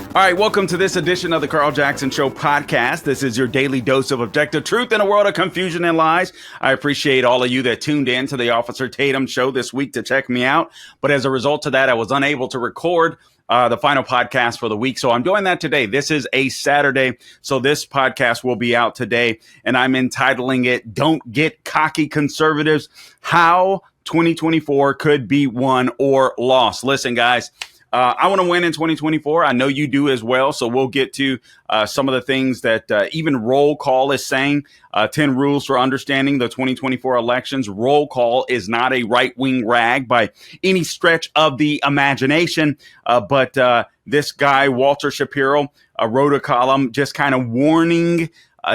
All right, welcome to this edition of the Carl Jackson Show podcast. This is your daily dose of objective truth in a world of confusion and lies. I appreciate all of you that tuned in to the Officer Tatum Show this week to check me out. But as a result of that, I was unable to record the final podcast for the week. So I'm doing that today. This is a Saturday. So this podcast will be out today. And I'm entitling it, Don't Get Cocky Conservatives, How 2024 Could Be Won or Lost. Listen, guys. I want to win in 2024. I know you do as well. So we'll get to some of the things that even roll call is saying. 10 rules for understanding the 2024 elections. Roll call is not a right-wing rag by any stretch of the imagination. But this guy, Walter Shapiro, wrote a column just kind of warning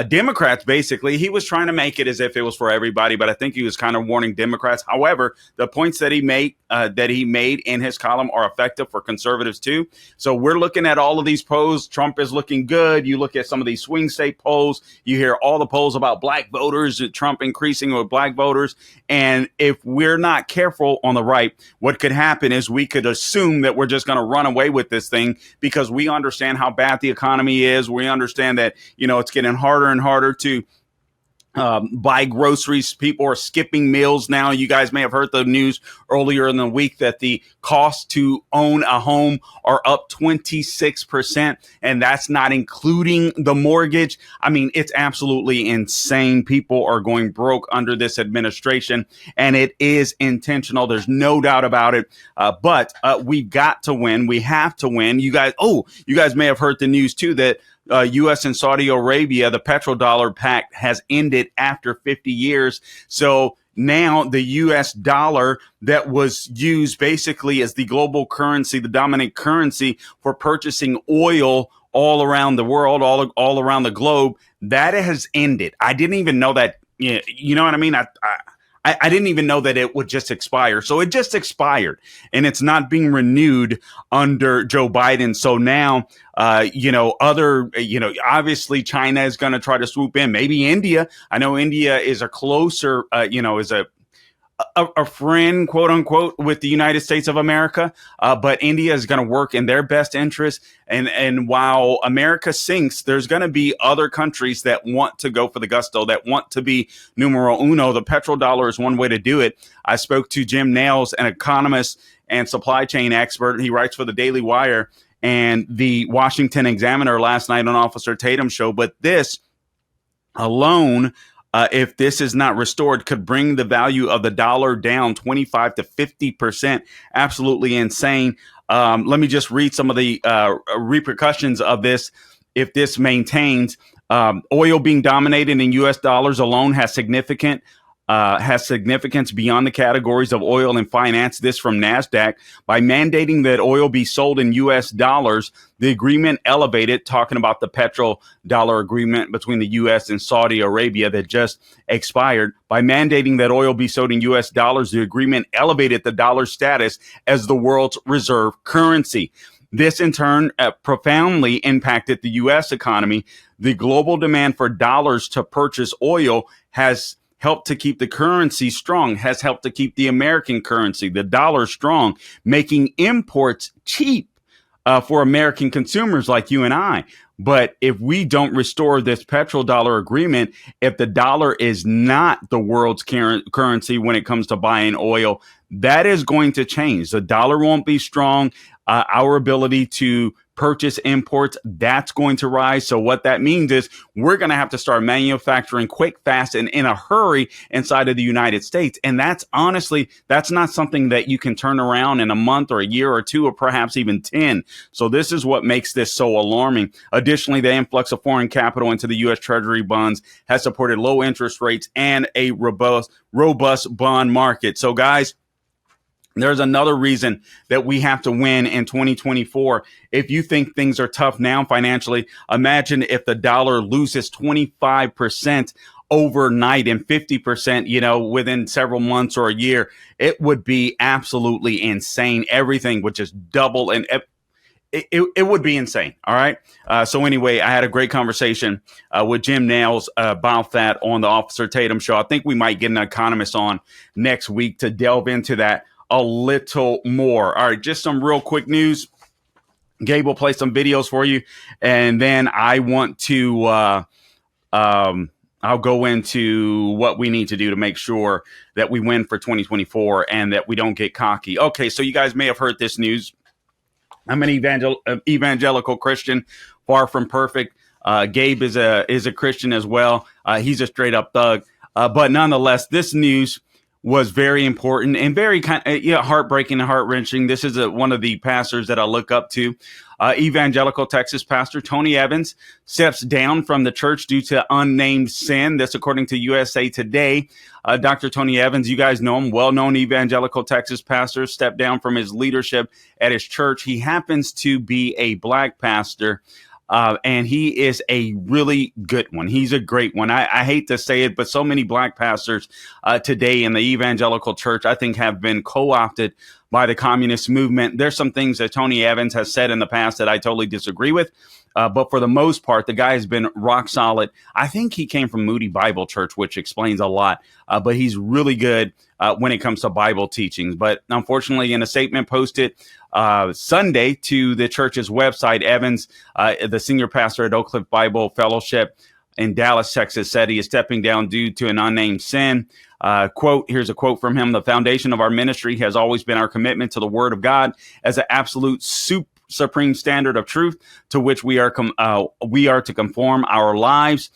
Democrats. Basically, he was trying to make it as if it was for everybody, but I think he was kind of warning Democrats. However, the points that he made in his column are effective for conservatives too. So we're looking at all of these polls. Trump is looking good. You look at some of these swing state polls. You hear all the polls about black voters, Trump increasing with black voters. And if we're not careful on the right, what could happen is we could assume that we're just going to run away with this thing because we understand how bad the economy is. We understand that, it's getting harder and harder to buy groceries. People are skipping meals now. You guys may have heard the news earlier in the week that the costs to own a home are up 26%, and that's not including the mortgage. I mean, it's absolutely insane. People are going broke under this administration, and it is intentional. There's no doubt about it. But we've got to win. We have to win. You guys may have heard the news too that U.S. and Saudi Arabia, the petrodollar pact has ended after 50 years. So now the U.S. dollar that was used basically as the global currency, the dominant currency for purchasing oil all around the world, all around the globe, that has ended. I didn't even know that. You know what I mean? I didn't even know that it would just expire. So it just expired and it's not being renewed under Joe Biden. So now, obviously China is going to try to swoop in. Maybe India. I know India is a closer, is a friend, quote unquote, with the United States of America. But India is going to work in their best interest. And while America sinks, there's going to be other countries that want to go for the gusto, that want to be numero uno. The petrodollar is one way to do it. I spoke to Jim Nails, an economist and supply chain expert. He writes for the Daily Wire and the Washington Examiner last night on Officer Tatum Show. But this alone, if this is not restored, could bring the value of the dollar down 25 to 50%. Absolutely insane. Let me just read some of the repercussions of this. If this maintains, oil being dominated in U.S. dollars alone has significance beyond the categories of oil and finance. This from NASDAQ. By mandating that oil be sold in U.S. dollars, the agreement elevated, talking about the petrodollar agreement between the U.S. and Saudi Arabia that just expired. By mandating that oil be sold in U.S. dollars, the agreement elevated the dollar status as the world's reserve currency. This, in turn, profoundly impacted the U.S. economy. The global demand for dollars to purchase oil has helped to keep the currency strong, has helped to keep the American currency, the dollar, strong, making imports cheap for American consumers like you and I. But if we don't restore this petrodollar agreement, if the dollar is not the world's currency when it comes to buying oil, that is going to change. The dollar won't be strong. Our ability to purchase imports, that's going to rise. So what that means is we're going to have to start manufacturing quick, fast, and in a hurry inside of the United States. And that's not something that you can turn around in a month or a year or two, or perhaps even 10. So this is what makes this so alarming. Additionally, the influx of foreign capital into the U.S. Treasury bonds has supported low interest rates and a robust bond market. So guys, there's another reason that we have to win in 2024. If you think things are tough now financially, imagine if the dollar loses 25% overnight and 50%, within several months or a year. It would be absolutely insane. Everything would just double, and it would be insane. All right. So anyway, I had a great conversation with Jim Nails about that on the Officer Tatum Show. I think we might get an economist on next week to delve into that a little more. All right, just some real quick news. Gabe will play some videos for you, and then I want to I'll go into what we need to do to make sure that we win for 2024 and that we don't get cocky. Okay, so you guys may have heard this news. I'm an evangelical Christian, far from perfect. Gabe is a Christian as well. He's a straight up thug, but nonetheless, this news was very important and very heartbreaking and heart wrenching. This is one of the pastors that I look up to. Evangelical Texas pastor Tony Evans steps down from the church due to unnamed sin. This according to USA Today. Dr. Tony Evans, you guys know him, well-known evangelical Texas pastor, stepped down from his leadership at his church. He happens to be a black pastor. And he is a really good one. He's a great one. I hate to say it, but so many black pastors today in the evangelical church, I think, have been co-opted by the communist movement. There's some things that Tony Evans has said in the past that I totally disagree with. But for the most part, the guy has been rock solid. I think he came from Moody Bible Church, which explains a lot. But he's really good when it comes to Bible teachings. But unfortunately, in a statement posted Sunday to the church's website, Evans, the senior pastor at Oak Cliff Bible Fellowship in Dallas, Texas, said he is stepping down due to an unnamed sin. Quote, here's a quote from him. The foundation of our ministry has always been our commitment to the Word of God as an absolute supreme standard of truth to which we are to conform our lives.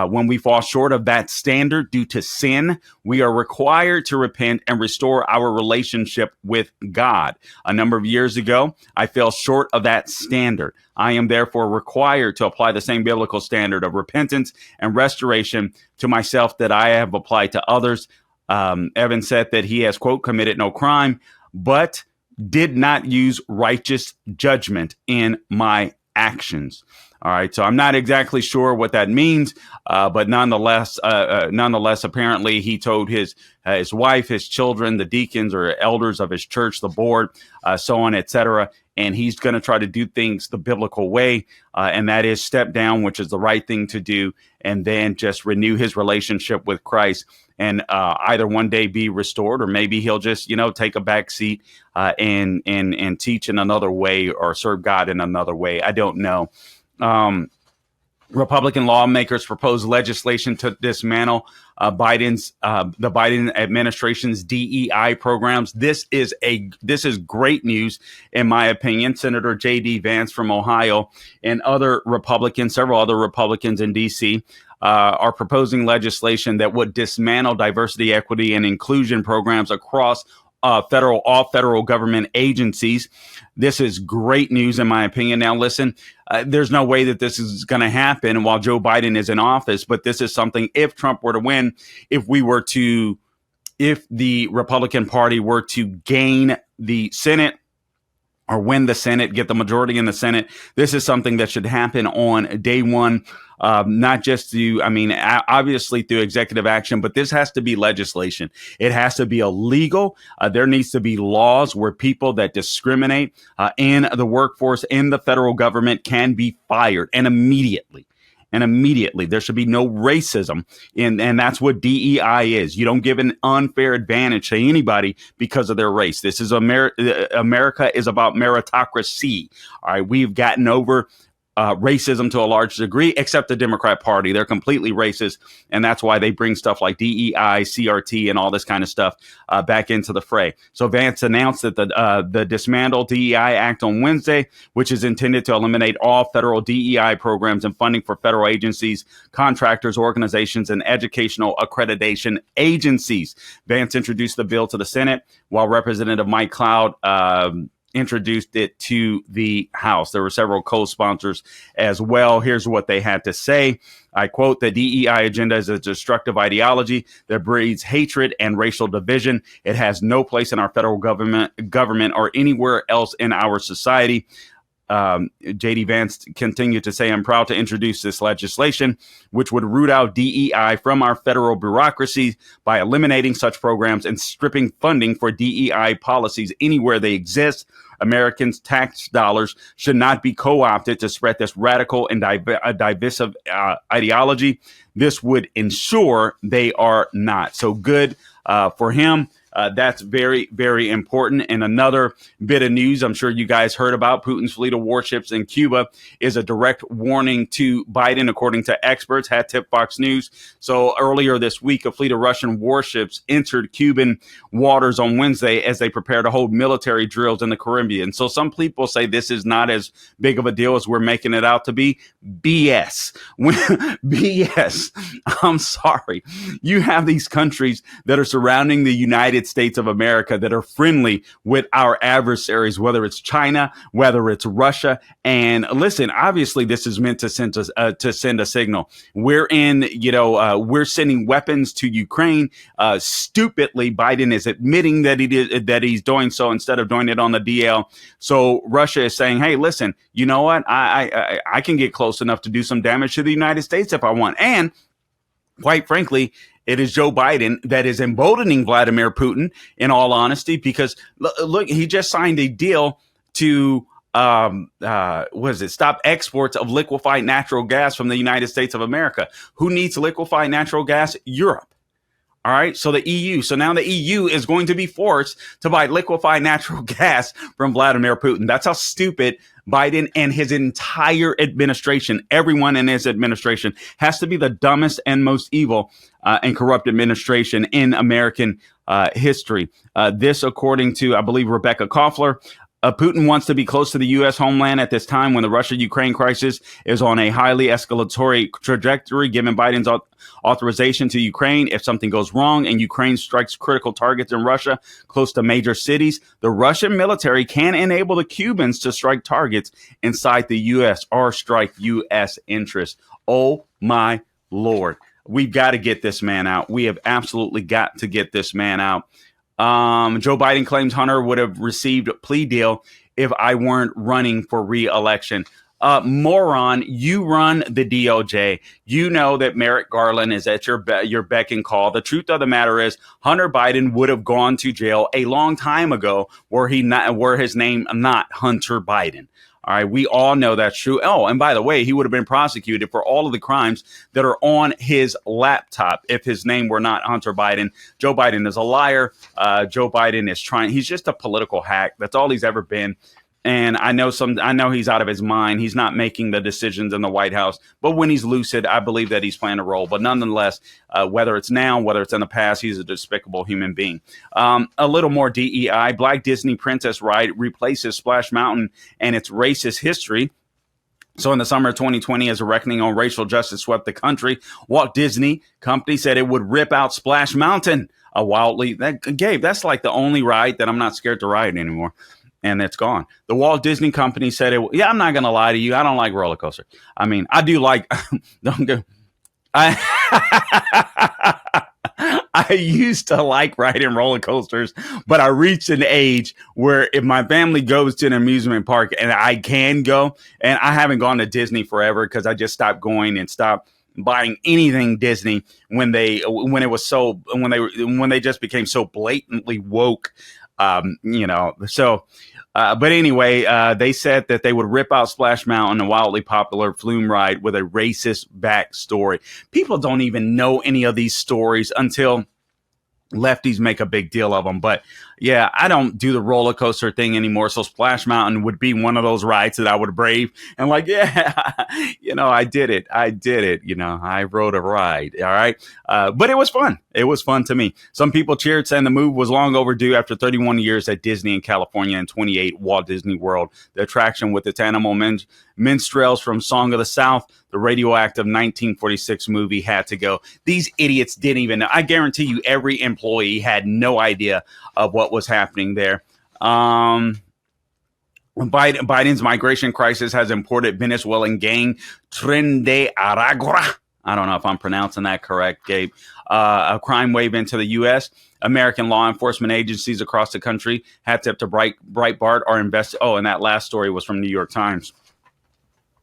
When we fall short of that standard due to sin, we are required to repent and restore our relationship with God. A number of years ago, I fell short of that standard. I am therefore required to apply the same biblical standard of repentance and restoration to myself that I have applied to others. Evans said that he has, quote, committed no crime, but did not use righteous judgment in my actions. All right, so I'm not exactly sure what that means, but nonetheless, apparently he told his wife, his children, the deacons or elders of his church, the board, so on, etc. And he's going to try to do things the biblical way, and that is step down, which is the right thing to do, and then just renew his relationship with Christ, and either one day be restored, or maybe he'll just take a back seat and teach in another way or serve God in another way. I don't know. Republican lawmakers proposed legislation to dismantle the Biden administration's DEI programs. This is great news, in my opinion. Senator J.D. Vance from Ohio and several other Republicans in D.C. Are proposing legislation that would dismantle diversity, equity, and inclusion programs across all federal government agencies. This is great news, in my opinion. Now, listen, there's no way that this is going to happen while Joe Biden is in office, but this is something, if Trump were to win, if the Republican Party were to gain the Senate or win the Senate, get the majority in the Senate, this is something that should happen on day one. Not just obviously through executive action, but this has to be legislation. It has to be illegal. There needs to be laws where people that discriminate in the workforce in the federal government can be fired, and immediately. There should be no racism. And that's what DEI is. You don't give an unfair advantage to anybody because of their race. This is America is about meritocracy. All right. We've gotten over racism to a large degree, except the Democrat Party. They're completely racist. And that's why they bring stuff like DEI, CRT, and all this kind of stuff back into the fray. So Vance announced that the Dismantle DEI Act on Wednesday, which is intended to eliminate all federal DEI programs and funding for federal agencies, contractors, organizations, and educational accreditation agencies. Vance introduced the bill to the Senate, while Representative Mike Cloud introduced it to the House. There were several co-sponsors as well. Here's what they had to say. I quote, "The DEI agenda is a destructive ideology that breeds hatred and racial division. It has no place in our federal government or anywhere else in our society." J.D. Vance continued to say, "I'm proud to introduce this legislation, which would root out DEI from our federal bureaucracy by eliminating such programs and stripping funding for DEI policies anywhere they exist. Americans' tax dollars should not be co-opted to spread this radical and divisive ideology. This would ensure they are not." So good for him. That's very, very important. And another bit of news I'm sure you guys heard about, Putin's fleet of warships in Cuba is a direct warning to Biden, according to experts, had tipped Fox News. So earlier this week, a fleet of Russian warships entered Cuban waters on Wednesday as they prepare to hold military drills in the Caribbean. So some people say this is not as big of a deal as we're making it out to be. BS. BS. I'm sorry. You have these countries that are surrounding the United States of America that are friendly with our adversaries, whether it's China, whether it's Russia. And listen, obviously, this is meant to send us to send a signal. We're we're sending weapons to Ukraine. Stupidly, Biden is admitting that he's doing so instead of doing it on the DL. So Russia is saying, hey, listen, you know what? I can get close enough to do some damage to the United States if I want. And quite frankly, it is Joe Biden that is emboldening Vladimir Putin, in all honesty, because look, he just signed a deal to stop exports of liquefied natural gas from the United States of America. Who needs liquefied natural gas? Europe. All right. So the EU. So now the EU is going to be forced to buy liquefied natural gas from Vladimir Putin. That's how stupid Biden and his entire administration, everyone in his administration, has to be the dumbest and most evil and corrupt administration in American history. This, according to, I believe, Rebecca Koffler. Putin wants to be close to the U.S. homeland at this time when the Russia-Ukraine crisis is on a highly escalatory trajectory, given Biden's authorization to Ukraine. If something goes wrong and Ukraine strikes critical targets in Russia close to major cities, the Russian military can enable the Cubans to strike targets inside the U.S. or strike U.S. interests. Oh, my Lord. We've got to get this man out. We have absolutely got to get this man out. Joe Biden claims Hunter would have received a plea deal if I weren't running for re-election. Moron, you run the DOJ. You know that Merrick Garland is at your beck and call. The truth of the matter is Hunter Biden would have gone to jail a long time ago were his name not Hunter Biden. All right, we all know that's true. Oh, and by the way, he would have been prosecuted for all of the crimes that are on his laptop if his name were not Hunter Biden. Joe Biden is a liar. Joe Biden is he's just a political hack. That's all he's ever been. And I know he's out of his mind. He's not making the decisions in the White House. But when he's lucid, I believe that he's playing a role. But nonetheless, whether it's now, whether it's in the past, he's a despicable human being. A little more DEI. Black Disney Princess ride replaces Splash Mountain and its racist history. So in the summer of 2020, as a reckoning on racial justice swept the country, Walt Disney Company said it would rip out Splash Mountain. That's like the only ride that I'm not scared to ride anymore. And it's gone. The Walt Disney Company said it. Yeah, I'm not going to lie to you. I don't like roller coasters. I mean, I do like. Don't go. I used to like riding roller coasters, but I reached an age where if my family goes to an amusement park and I can go, and I haven't gone to Disney forever because I just stopped going and stopped buying anything Disney when they just became so blatantly woke. But anyway, they said that they would rip out Splash Mountain, a wildly popular flume ride with a racist backstory. People don't even know any of these stories until lefties make a big deal of them. But yeah, I don't do the roller coaster thing anymore. So Splash Mountain would be one of those rides that I would brave and like, yeah, I did it. I rode a ride. All right. But it was fun. It was fun to me. Some people cheered, saying the move was long overdue after 31 years at Disney in California and 28 Walt Disney World. The attraction with its animal minstrels from Song of the South, the radioactive 1946 movie, had to go. These idiots didn't even know. I guarantee you every employee had no idea of what was happening there. Biden's migration crisis has imported Venezuelan gang Tren de Aragua. I don't know if I'm pronouncing that correct, Gabe. A crime wave into the U.S. American law enforcement agencies across the country, hat tip to Breitbart, are invested. Oh, and that last story was from New York Times.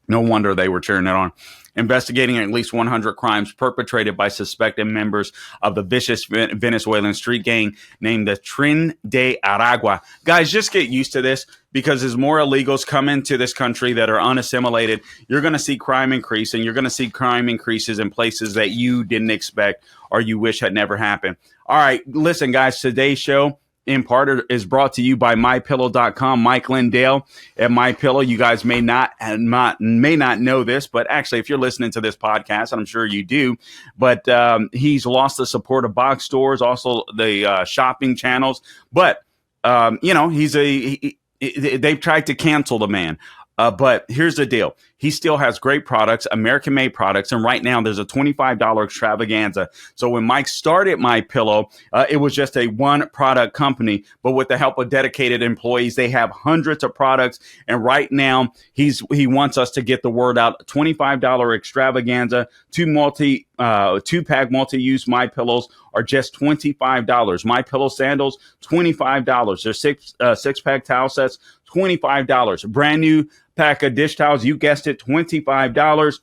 No wonder they were cheering it on. Investigating at least 100 crimes perpetrated by suspected members of the vicious Venezuelan street gang named the Tren de Aragua. Guys, just get used to this. because as more illegals come into this country that are unassimilated, you're going to see crime increase, and you're going to see crime increases in places that you didn't expect or you wish had never happened. All right, listen, guys, today's show in part is brought to you by MyPillow.com. Mike Lindell at MyPillow. You guys may not know this, but actually, if you're listening to this podcast, and I'm sure you do, but he's lost the support of box stores, also the shopping channels. But they've tried to cancel the man. But here's the deal. He still has great products, American-made products, and right now there's a $25 extravaganza. So when Mike started MyPillow, it was just a one-product company, but with the help of dedicated employees, they have hundreds of products, and right now he wants us to get the word out. $25 extravaganza, two-pack multi-use MyPillows are just $25. MyPillow sandals, $25. There's six-pack towel sets, $25. Brand new pack of dish towels, you guessed it, $25.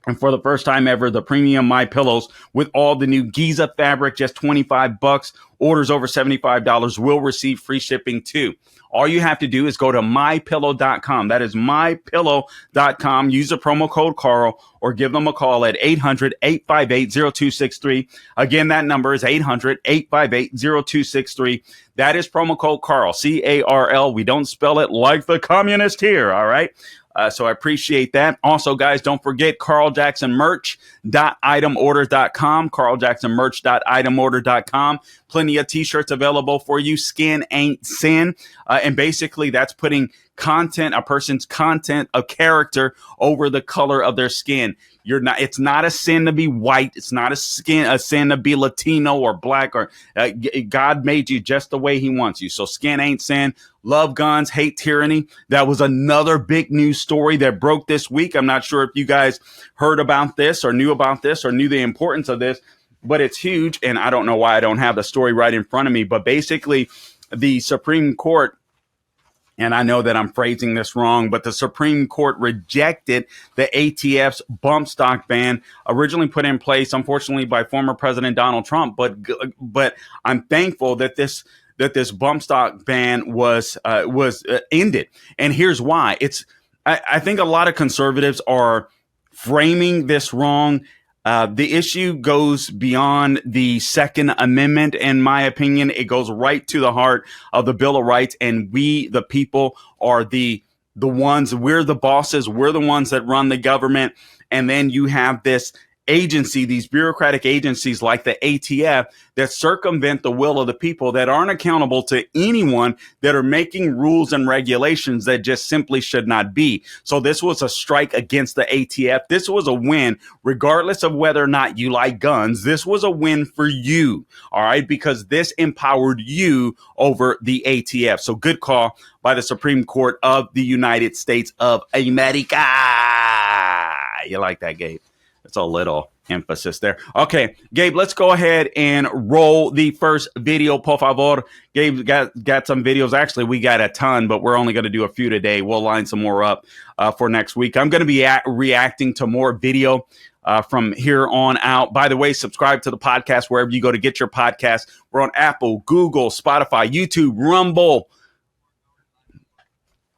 And for the first time ever, the premium My Pillows with all the new Giza fabric, just $25. Orders over $75 will receive free shipping too. All you have to do is go to mypillow.com. That is mypillow.com. Use the promo code Carl or give them a call at 800-858-0263. Again, that number is 800-858-0263. That is promo code Carl, C-A-R-L. We don't spell it like the communist here, all right? So I appreciate that. Also, guys, don't forget carljacksonmerch.itemorder.com, carljacksonmerch.itemorder.com. Plenty of t-shirts available for you. Skin ain't sin. And basically that's putting a person's content of character over the color of their skin. It's not a sin to be white. It's not a sin to be Latino or black, or God made you just the way he wants you. So skin ain't sin. Love guns, hate tyranny. That was another big news story that broke this week. I'm not sure if you guys heard about this or knew about this or knew the importance of this, but it's huge. And I don't know why I don't have the story right in front of me, but basically the Supreme Court, and I know that I'm phrasing this wrong, but the Supreme Court rejected the ATF's bump stock ban, originally put in place, unfortunately, by former President Donald Trump. But I'm thankful that this bump stock ban was ended. And here's why. I think a lot of conservatives are framing this wrong. The issue goes beyond the Second Amendment, in my opinion. It goes right to the heart of the Bill of Rights, and we, the people, are the ones. We're the bosses. We're the ones that run the government. And then you have this agency, these bureaucratic agencies like the ATF that circumvent the will of the people, that aren't accountable to anyone, that are making rules and regulations that just simply should not be. So this was a strike against the ATF. This was a win, regardless of whether or not you like guns. This was a win for you, all right, because this empowered you over the ATF. So good call by the Supreme Court of the United States of America. You like that, Gabe? It's a little emphasis there. Okay, Gabe, let's go ahead and roll the first video, por favor. Gabe got some videos. Actually, we got a ton, but we're only going to do a few today. We'll line some more up for next week. I'm going to be reacting to more video from here on out. By the way, subscribe to the podcast wherever you go to get your podcast. We're on Apple, Google, Spotify, YouTube, Rumble.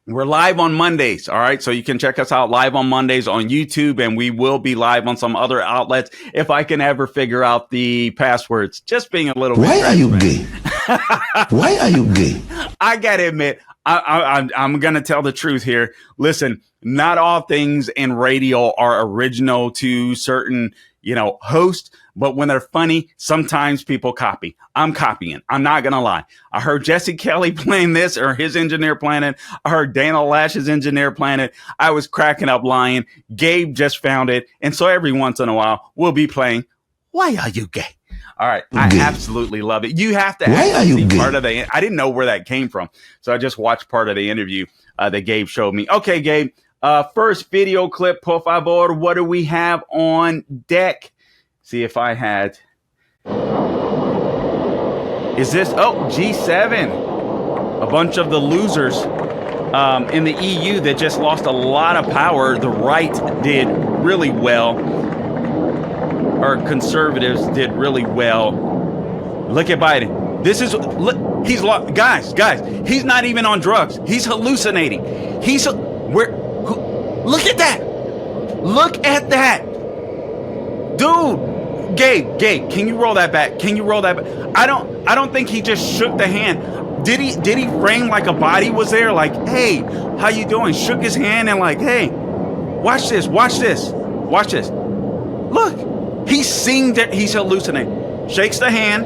We're live on Mondays, all right? So you can check us out live on Mondays on YouTube, and we will be live on some other outlets if I can ever figure out the passwords. Just being a little bit. Why are you gay? Why are you gay? I got to admit, I'm going to tell the truth here. Listen, not all things in radio are original to certain, hosts, but when they're funny, sometimes people copy. I'm copying. I'm not going to lie. I heard Jesse Kelly playing this, or his engineer playing it. I heard Dana Lash's engineer playing it. I was cracking up lying. Gabe just found it. And so every once in a while, we'll be playing, Why Are You Gay? All right. I absolutely love it. You have to see part of the, I didn't know where that came from. So I just watched part of the interview that Gabe showed me. Okay, Gabe. First video clip, por favor. What do we have on deck? See if I had. Is this? Oh, G7. A bunch of the losers in the EU that just lost a lot of power. The right did really well. Or conservatives did really well. Look at Biden. This is. Look. He's guys. He's not even on drugs. He's hallucinating. Look at that. Look at that, dude. Gabe, can you roll that back? I don't think he just shook the hand. Did he frame like a body was there? Like, hey, how you doing? Shook his hand and like, hey, watch this. Look, he's seeing that he's hallucinating. Shakes the hand.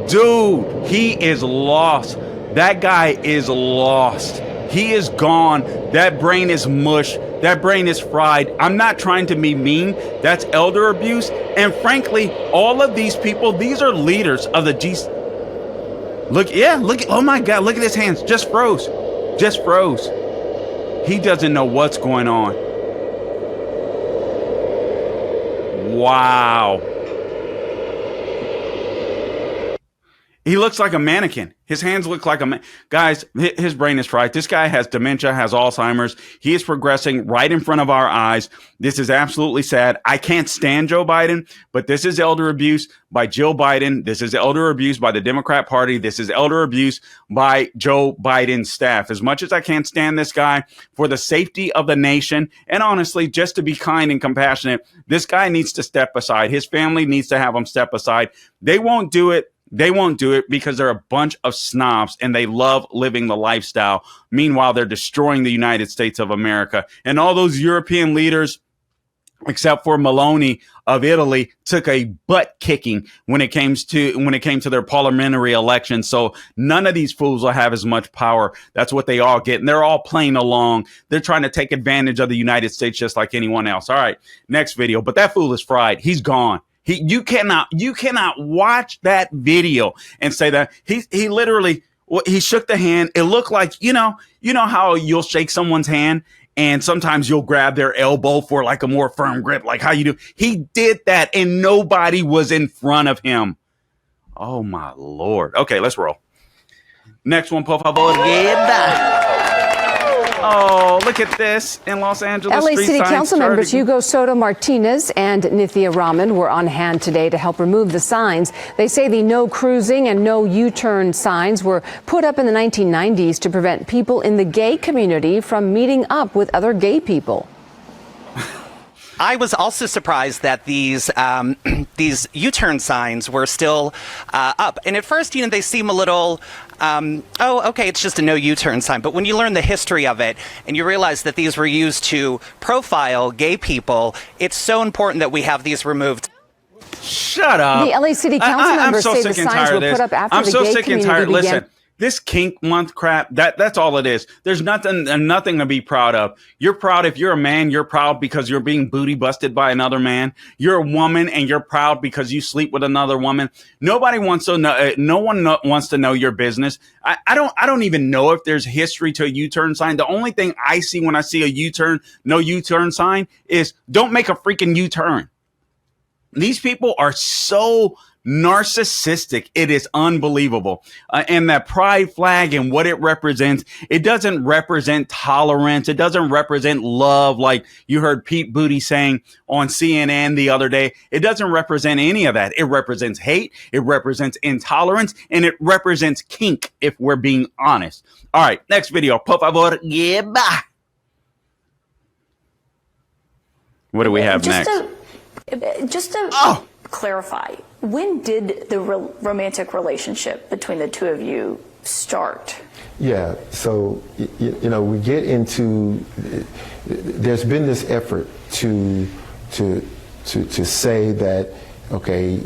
Dude, he is lost. That guy is lost. He is gone. That brain is mush. That brain is fried. I'm not trying to be mean. That's elder abuse. And frankly, all of these people, these are leaders of the G. Look, oh my God, look at his hands. Just froze. He doesn't know what's going on. Wow. He looks like a mannequin. His hands look like guys, his brain is fried. This guy has dementia, has Alzheimer's. He is progressing right in front of our eyes. This is absolutely sad. I can't stand Joe Biden, but this is elder abuse by Jill Biden. This is elder abuse by the Democrat Party. This is elder abuse by Joe Biden's staff. As much as I can't stand this guy, for the safety of the nation, and honestly, just to be kind and compassionate, this guy needs to step aside. His family needs to have him step aside. They won't do it. Because they're a bunch of snobs and they love living the lifestyle. Meanwhile, they're destroying the United States of America. And all those European leaders, except for Meloni of Italy, took a butt kicking when it came to their parliamentary election. So none of these fools will have as much power. That's what they all get. And they're all playing along. They're trying to take advantage of the United States just like anyone else. All right, next video. But that fool is fried. He's gone. You cannot watch that video and say that he literally, he shook the hand. It looked like, you know how you'll shake someone's hand and sometimes you'll grab their elbow for like a more firm grip, like how you do. He did that and nobody was in front of him. Oh my Lord. Okay, let's roll. Next one, por favor. Oh, look at this in Los Angeles. LA City Council members Hugo Soto Martinez and Nithya Raman were on hand today to help remove the signs. They say the no cruising and no U-turn signs were put up in the 1990s to prevent people in the gay community from meeting up with other gay people. I was also surprised that these U-turn signs were still up. And at first, they seem a little, okay, it's just a no U-turn sign. But when you learn the history of it and you realize that these were used to profile gay people, it's so important that we have these removed. Shut up. The LA City Council members say the signs were put up after the gay community began. Listen. This kink month crap, that's all it is. There's nothing to be proud of. You're proud if you're a man, you're proud because you're being booty busted by another man. You're a woman and you're proud because you sleep with another woman. Nobody wants to know, no one wants to know your business. I don't even know if there's history to a U-turn sign. The only thing I see when I see a no U-turn sign is don't make a freaking U-turn. These people are so narcissistic. It is unbelievable. And that pride flag and what it represents, it doesn't represent tolerance. It doesn't represent love like you heard Pete Booty saying on CNN the other day. It doesn't represent any of that. It represents hate. It represents intolerance. And it represents kink, if we're being honest. All right, next video. Por favor, bye. What do we have next? Just to clarify, when did the romantic relationship between the two of you start? Yeah, so we get into. There's been this effort to say that okay,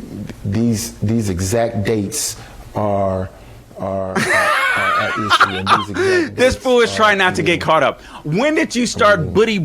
these exact dates are at issue. And this fool is trying not to get caught up. When did you start booty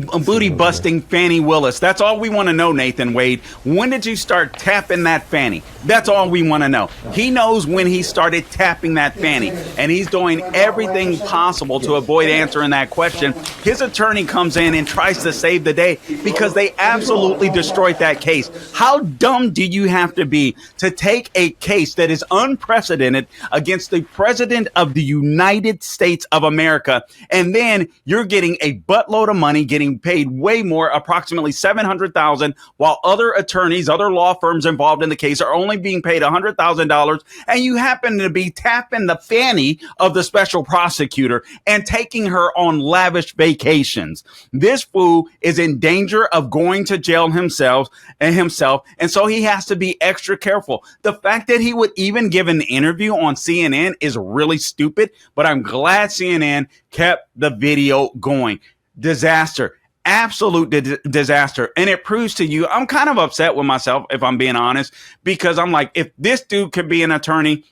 busting Fannie Willis? That's all we want to know, Nathan Wade. When did you start tapping that fanny? That's all we want to know. He knows when he started tapping that fanny, and he's doing everything possible to avoid answering that question. His attorney comes in and tries to save the day because they absolutely destroyed that case. How dumb do you have to be to take a case that is unprecedented against the president of the United United States of America. And then you're getting a buttload of money, getting paid way more, approximately $700,000, while other attorneys, other law firms involved in the case are only being paid $100,000. And you happen to be tapping the fanny of the special prosecutor and taking her on lavish vacations. This fool is in danger of going to jail himself. And so he has to be extra careful. The fact that he would even give an interview on CNN is really stupid, but I'm glad CNN kept the video going. Disaster. Absolute disaster. And it proves to you, I'm kind of upset with myself, if I'm being honest, because I'm like, if this dude could be an attorney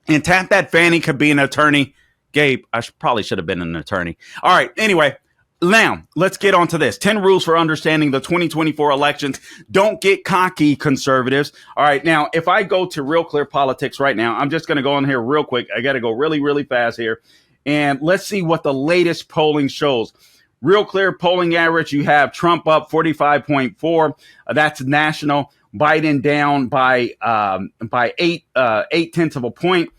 and Tap That Fanny could be an attorney, Gabe, I probably should have been an attorney. All right. Anyway, now let's get on to this. 10 rules for understanding the 2024 elections. Don't get cocky, conservatives. All right. Now, if I go to Real Clear Politics right now, I'm just going to go on here real quick. I got to go really, really fast here. And let's see what the latest polling shows. Real Clear polling average, you have Trump up 45.4. That's national. Biden down by 8/10 of a point.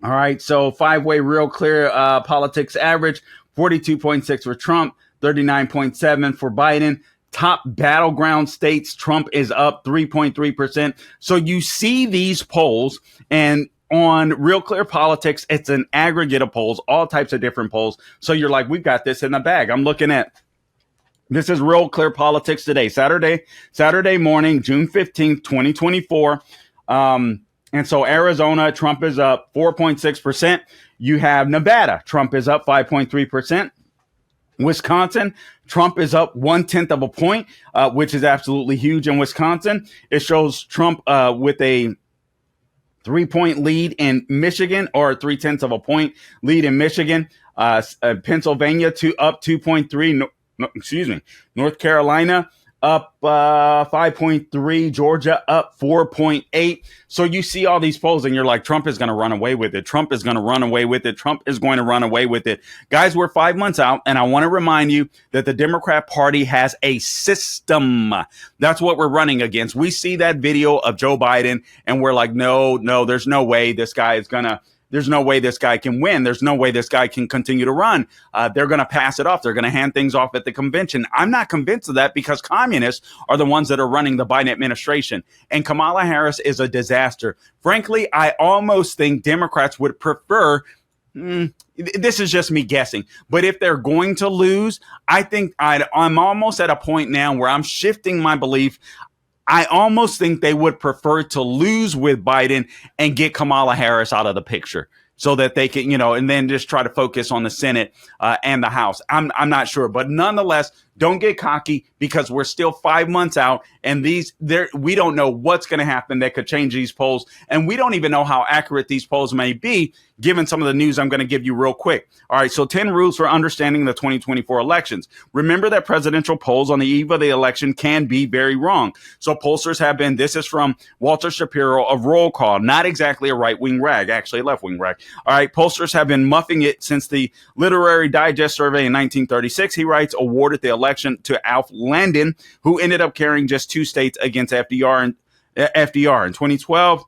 All right. So 5-way Real Clear politics average, 42.6 for Trump, 39.7 for Biden. Top battleground states, Trump is up 3.3%. So you see these polls, and on Real Clear Politics, it's an aggregate of polls, all types of different polls. So you're like, we've got this in the bag. I'm looking at, this is Real Clear Politics today, Saturday morning, June 15th, 2024. And so Arizona, Trump is up 4.6%. You have Nevada, Trump is up 5.3%. Wisconsin, Trump is up 1/10 of a point, which is absolutely huge in Wisconsin. It shows Trump with a 3-point lead in Michigan, or 3/10 of a point lead in Michigan. Pennsylvania up 2.3. North Carolina up 5.3. Georgia up 4.8. So you see all these polls and you're like, Trump is going to run away with it. Trump is going to run away with it. Trump is going to run away with it. Guys, we're 5 months out, and I want to remind you that the Democrat Party has a system. That's what we're running against. We see that video of Joe Biden and we're like, no, there's no way this guy is going to There's no way this guy can win. There's no way this guy can continue to run. They're going to pass it off. They're going to hand things off at the convention. I'm not convinced of that because communists are the ones that are running the Biden administration. And Kamala Harris is a disaster. Frankly, I almost think Democrats would prefer this is just me guessing. But if they're going to lose, I think I'm almost at a point now where I'm shifting my belief. I almost think they would prefer to lose with Biden and get Kamala Harris out of the picture so that they can, and then just try to focus on the Senate and the House. I'm not sure. But nonetheless, don't get cocky because we're still 5 months out and we don't know what's going to happen that could change these polls. And we don't even know how accurate these polls may be, given some of the news I'm going to give you real quick. All right. So 10 rules for understanding the 2024 elections. Remember that presidential polls on the eve of the election can be very wrong. So pollsters have been, this is from Walter Shapiro of Roll Call, not exactly a right-wing rag, actually a left-wing rag. All right. Pollsters have been muffing it since the Literary Digest survey in 1936. He writes, awarded the election to Alf Landon, who ended up carrying just 2 states against FDR in 2012.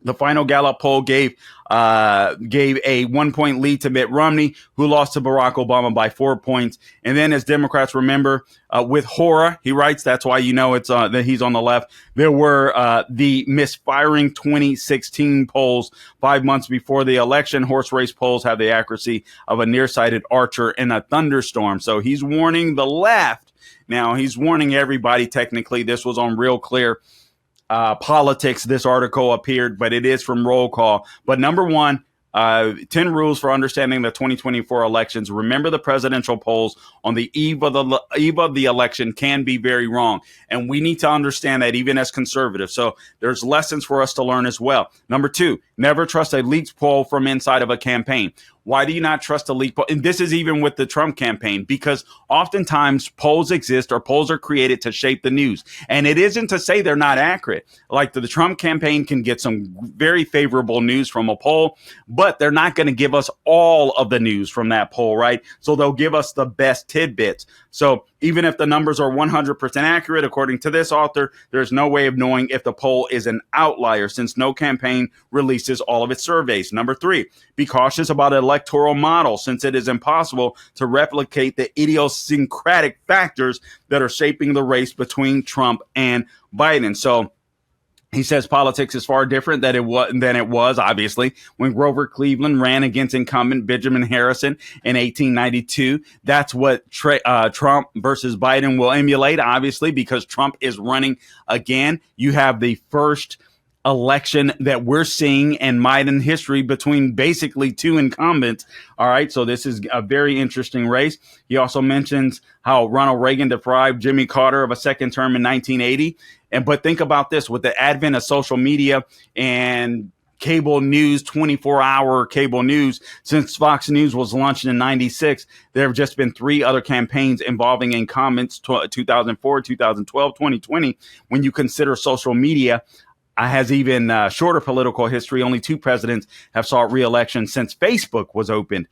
The final Gallup poll gave a 1-point lead to Mitt Romney, who lost to Barack Obama by 4 points. And then, as Democrats remember, with horror, he writes, that's why it's that he's on the left. There were the misfiring 2016 polls 5 months before the election. Horse race polls have the accuracy of a nearsighted archer in a thunderstorm. So he's warning the left. Now, he's warning everybody. Technically, this was on Real Clear Politics. This article appeared, but it is from Roll Call. But number one, 10 rules for understanding the 2024 elections. Remember, the presidential polls on the eve of the election can be very wrong. And we need to understand that even as conservatives. So there's lessons for us to learn as well. Number 2, never trust a leaked poll from inside of a campaign. Why do you not trust a leaked poll? And this is even with the Trump campaign, because oftentimes polls exist or polls are created to shape the news. And it isn't to say they're not accurate. Like the Trump campaign can get some very favorable news from a poll, but they're not going to give us all of the news from that poll, right? So they'll give us the best tidbits. So even if the numbers are 100% accurate, according to this author, there's no way of knowing if the poll is an outlier since no campaign releases all of its surveys. Number 3, be cautious about electoral model since it is impossible to replicate the idiosyncratic factors that are shaping the race between Trump and Biden. So he says politics is far different than it was, obviously, when Grover Cleveland ran against incumbent Benjamin Harrison in 1892. That's what Trump versus Biden will emulate, obviously, because Trump is running again. You have the first election that we're seeing in Biden history between basically two incumbents. All right. So this is a very interesting race. He also mentions how Ronald Reagan deprived Jimmy Carter of a second term in 1980. But think about this, with the advent of social media and cable news, 24-hour cable news, since Fox News was launched in 96, there have just been 3 other campaigns involving incumbents, 2004, 2012, 2020. When you consider social media, has even shorter political history. Only 2 presidents have sought re-election since Facebook was opened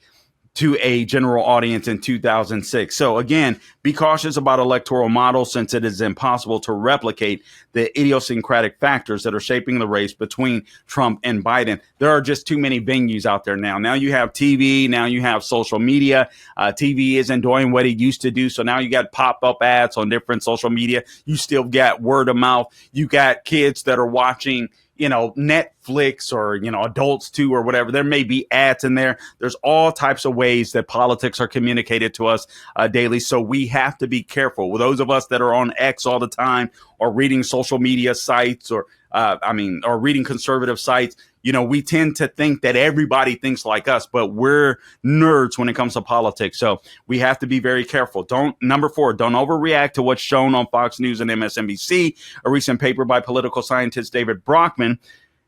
to a general audience in 2006. So again, be cautious about electoral models since it is impossible to replicate the idiosyncratic factors that are shaping the race between Trump and Biden. There are just too many venues out there now. Now you have TV, now you have social media. TV isn't doing what it used to do. So now you got pop-up ads on different social media. You still got word of mouth. You got kids that are watching, Netflix or, adults too, or whatever. There may be ads in there. There's all types of ways that politics are communicated to us daily. So we have to be careful. With those of us that are on X all the time or reading social media sites or reading conservative sites, we tend to think that everybody thinks like us, but we're nerds when it comes to politics. So we have to be very careful. Number 4, don't overreact to what's shown on Fox News and MSNBC. A recent paper by political scientist David Brockman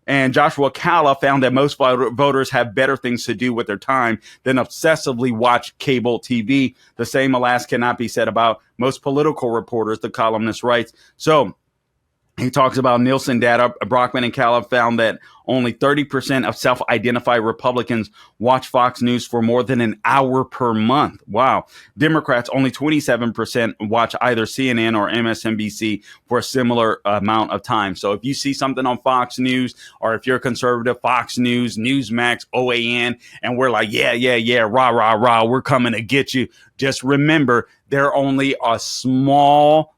and Joshua Calla found that most voters have better things to do with their time than obsessively watch cable TV. The same, alas, cannot be said about most political reporters, the columnist writes. So he talks about Nielsen data. Brockman and Calla found that only 30% of self-identified Republicans watch Fox News for more than an hour per month. Wow. Democrats, only 27% watch either CNN or MSNBC for a similar amount of time. So if you see something on Fox News, or if you're a conservative, Fox News, Newsmax, OAN, and we're like, yeah, rah, rah, rah, we're coming to get you. Just remember, they're only a small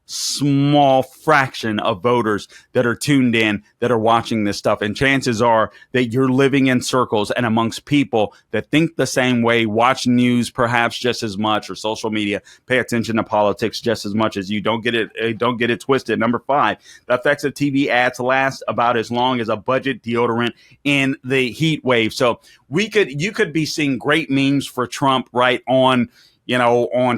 fraction of voters that are tuned in, that are watching this stuff. And chances are that you're living in circles and amongst people that think the same way, watch news perhaps just as much, or social media, pay attention to politics just as much as you. Don't get it twisted. Number 5, the effects of TV ads last about as long as a budget deodorant in the heat wave. So you could be seeing great memes for Trump right on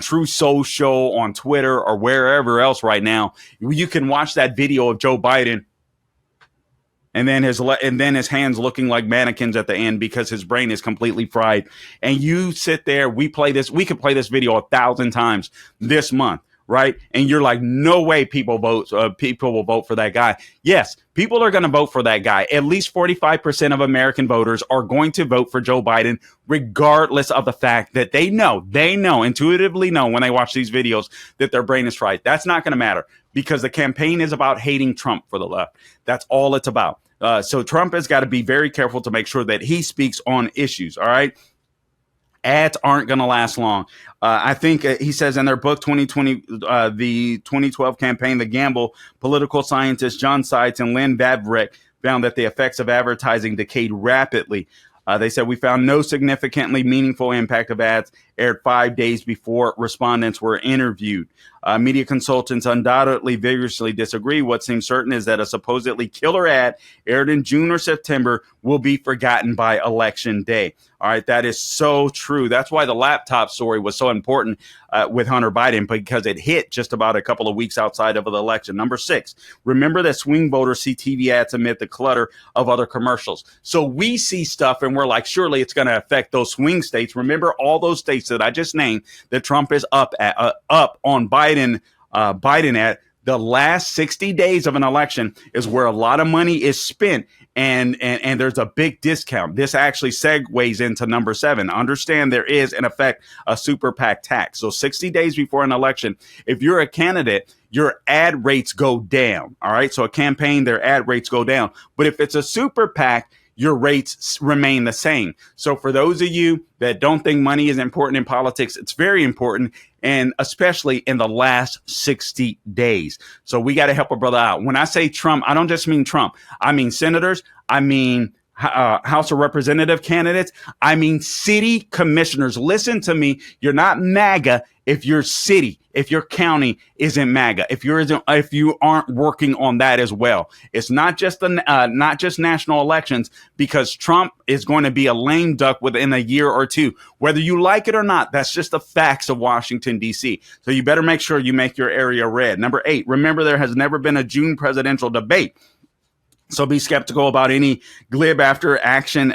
True Social, on Twitter, or wherever else right now. You can watch that video of Joe Biden and then his hands looking like mannequins at the end because his brain is completely fried. And you sit there, we could play this video 1,000 times this month, right? And you're like, no way people will vote for that guy. Yes, people are going to vote for that guy. At least 45% of American voters are going to vote for Joe Biden, regardless of the fact that they intuitively know when they watch these videos that their brain is fried. That's not going to matter because the campaign is about hating Trump for the left. That's all it's about. So Trump has got to be very careful to make sure that he speaks on issues. All right. Ads aren't going to last long. I think he says in their book, 2020, the 2012 campaign, The Gamble, political scientists John Seitz and Lynn Vavreck found that the effects of advertising decayed rapidly. They said we found no significantly meaningful impact of ads aired 5 days before respondents were interviewed. Media consultants undoubtedly vigorously disagree. What seems certain is that a supposedly killer ad aired in June or September will be forgotten by Election Day. All right, that is so true. That's why the laptop story was so important with Hunter Biden, because it hit just about a couple of weeks outside of the election. Number 6, remember that swing voters see TV ads amid the clutter of other commercials. So we see stuff and we're like, surely it's going to affect those swing states. Remember all those states that I just named that Trump is up on Biden at. The last 60 days of an election is where a lot of money is spent, and there's a big discount. This actually segues into number 7. Understand there is, in effect, a super PAC tax. So 60 days before an election, if you're a candidate, your ad rates go down. All right. So a campaign, their ad rates go down. But if it's a super PAC, your rates remain the same. So for those of you that don't think money is important in politics, it's very important, and especially in the last 60 days. So we got to help a brother out. When I say Trump, I don't just mean Trump. I mean senators. I mean House of Representative candidates. I mean city commissioners. Listen to me. You're not MAGA if your city, if your county isn't MAGA, if you aren't working on that as well. It's not just not just national elections, because Trump is going to be a lame duck within a year or two, whether you like it or not. That's just the facts of Washington, D.C. So you better make sure you make your area red. Number 8, remember there has never been a June presidential debate. So be skeptical about any glib after action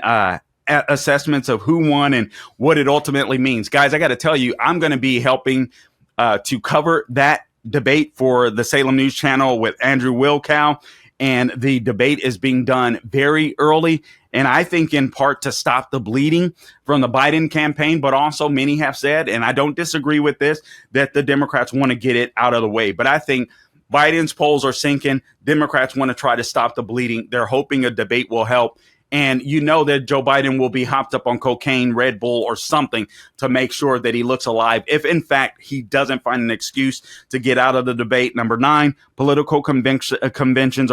assessments of who won and what it ultimately means. Guys, I got to tell you, I'm going to be helping to cover that debate for the Salem News Channel with Andrew Wilkow. And the debate is being done very early. And I think in part to stop the bleeding from the Biden campaign, but also many have said, and I don't disagree with this, that the Democrats want to get it out of the way. But I think Biden's polls are sinking. Democrats want to try to stop the bleeding. They're hoping a debate will help. And you know that Joe Biden will be hopped up on cocaine, Red Bull, or something to make sure that he looks alive, if in fact he doesn't find an excuse to get out of the debate. Number 9, political conventions are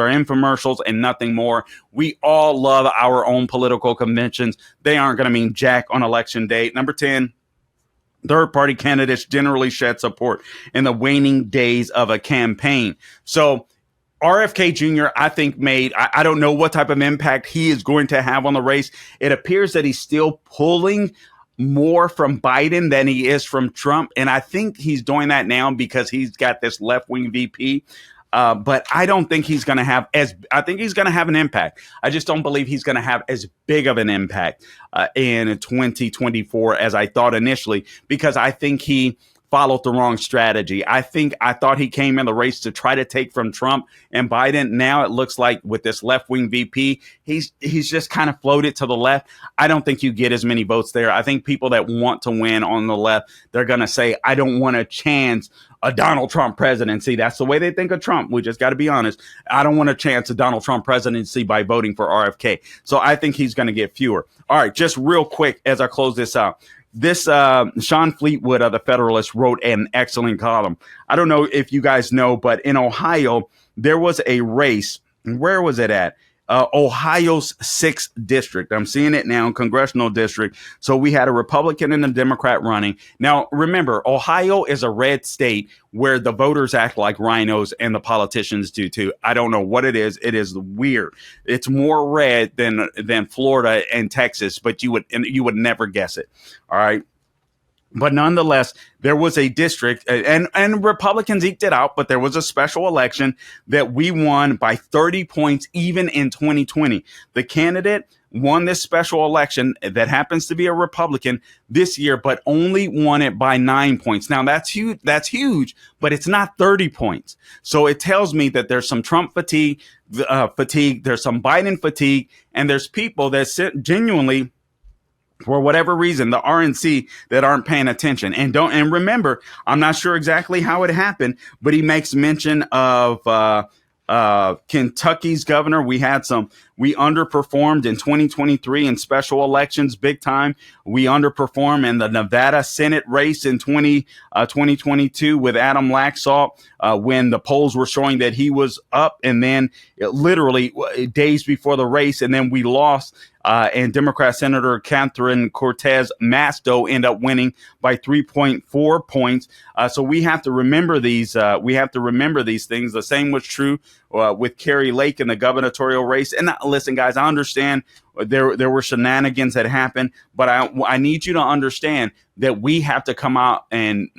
infomercials and nothing more. We all love our own political conventions. They aren't going to mean jack on election day. Number 10, third-party candidates generally shed support in the waning days of a campaign. So RFK Jr., I think, I don't know what type of impact he is going to have on the race. It appears that he's still pulling more from Biden than he is from Trump. And I think he's doing that now because he's got this left-wing VP. But I don't think he's going to have I think he's going to have an impact. I just don't believe he's going to have as big of an impact in 2024 as I thought initially, because I think he followed the wrong strategy. I thought he came in the race to try to take from Trump and Biden. Now it looks like with this left-wing VP, he's just kind of floated to the left. I don't think you get as many votes there. I think people that want to win on the left, they're going to say, I don't want a chance a Donald Trump presidency. That's the way they think of Trump. We just got to be honest. I don't want a chance a Donald Trump presidency by voting for RFK. So I think he's going to get fewer. All right, just real quick as I close this out. This Sean Fleetwood of the Federalist wrote an excellent column. I don't know if you guys know, but in Ohio, there was a race. Where was it at? Ohio's 6th district. I'm seeing it now, congressional district. So we had a Republican and a Democrat running. Now, remember, Ohio is a red state where the voters act like rhinos and the politicians do too. I don't know what it is. It is weird. It's more red than Florida and Texas, but you would never guess it. All right. But nonetheless, there was a district and Republicans eked it out, but there was a special election that we won by 30 points, even in 2020. The candidate won this special election that happens to be a Republican this year, but only won it by 9 points. Now that's huge. That's huge, but it's not 30 points. So it tells me that there's some Trump fatigue, there's some Biden fatigue, and there's people that genuinely, for whatever reason, the RNC that aren't paying attention. And remember, I'm not sure exactly how it happened, but he makes mention of Kentucky's governor. We underperformed in 2023 in special elections, big time. We underperformed in the Nevada Senate race in 2022 with Adam Laxalt, when the polls were showing that he was up, and then literally days before the race, and then we lost. And Democrat Senator Catherine Cortez Masto ended up winning by 3.4 points. So we have to remember these. We have to remember these things. The same was true with Carrie Lake in the gubernatorial race. And listen, guys, I understand there were shenanigans that happened, but I need you to understand that we have to come out and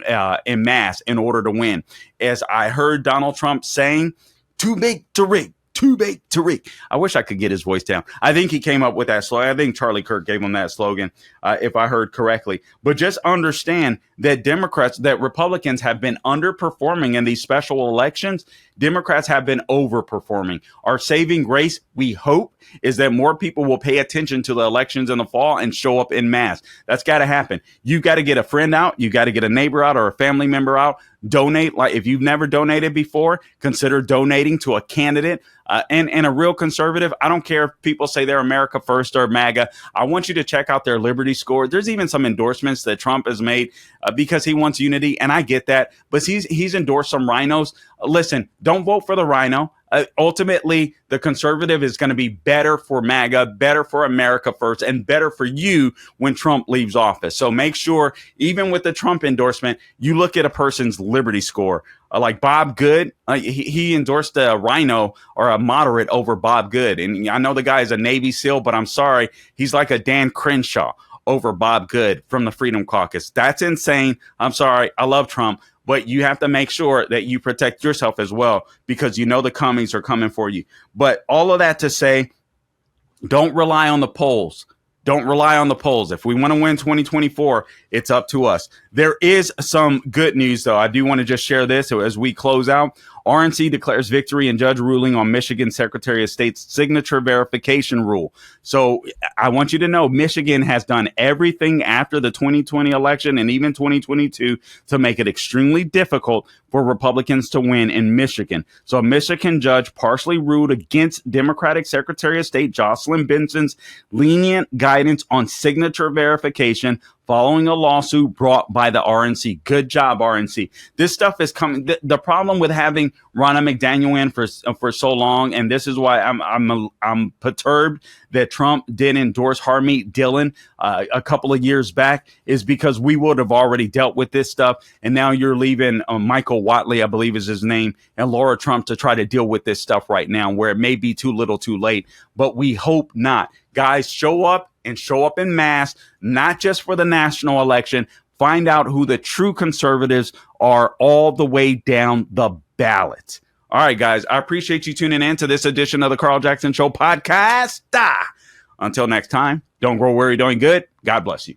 en masse in order to win. As I heard Donald Trump saying, too big to rig. Too big to rig. I wish I could get his voice down. I think he came up with that slogan. I think Charlie Kirk gave him that slogan, if I heard correctly. But just understand that Republicans have been underperforming in these special elections. Democrats have been overperforming. Our saving grace, we hope, is that more people will pay attention to the elections in the fall and show up en masse. That's got to happen. You got to get a friend out. You got to get a neighbor out or a family member out. Donate. Like if you've never donated before, consider donating to a candidate and a real conservative. I don't care if people say they're America First or MAGA. I want you to check out their Liberty Score. There's even some endorsements that Trump has made because he wants unity, and I get that. But he's endorsed some rhinos. Listen, don't vote for the rhino. Ultimately, the conservative is going to be better for MAGA, better for America First, and better for you when Trump leaves office. So make sure, even with the Trump endorsement, you look at a person's Liberty Score. Like Bob Good, he endorsed a rhino or a moderate over Bob Good. And I know the guy is a Navy SEAL, but I'm sorry, he's like a Dan Crenshaw over Bob Good from the Freedom Caucus. That's insane. I'm sorry. I love Trump. But you have to make sure that you protect yourself as well, because you know the commies are coming for you. But all of that to say, don't rely on the polls. Don't rely on the polls. If we want to win 2024, it's up to us. There is some good news, though. I do want to just share this as we close out. RNC declares victory in judge ruling on Michigan Secretary of State's signature verification rule. So I want you to know Michigan has done everything after the 2020 election and even 2022 to make it extremely difficult for Republicans to win in Michigan. So a Michigan judge partially ruled against Democratic Secretary of State Jocelyn Benson's lenient guidance on signature verification following a lawsuit brought by the RNC. Good job, RNC. This stuff is coming. The problem with having Ronna McDaniel in for so long, and this is why I'm perturbed that Trump did endorse Harmeet Dillon a couple of years back, is because we would have already dealt with this stuff. And now you're leaving Michael Watley, I believe is his name, and Laura Trump to try to deal with this stuff right now, where it may be too little too late, but we hope not. Guys, show up and show up en masse, not just for the national election. Find out who the true conservatives are all the way down the ballot. All right, guys, I appreciate you tuning in to this edition of the Carl Jackson Show podcast. Until next time, don't grow weary doing good. God bless you.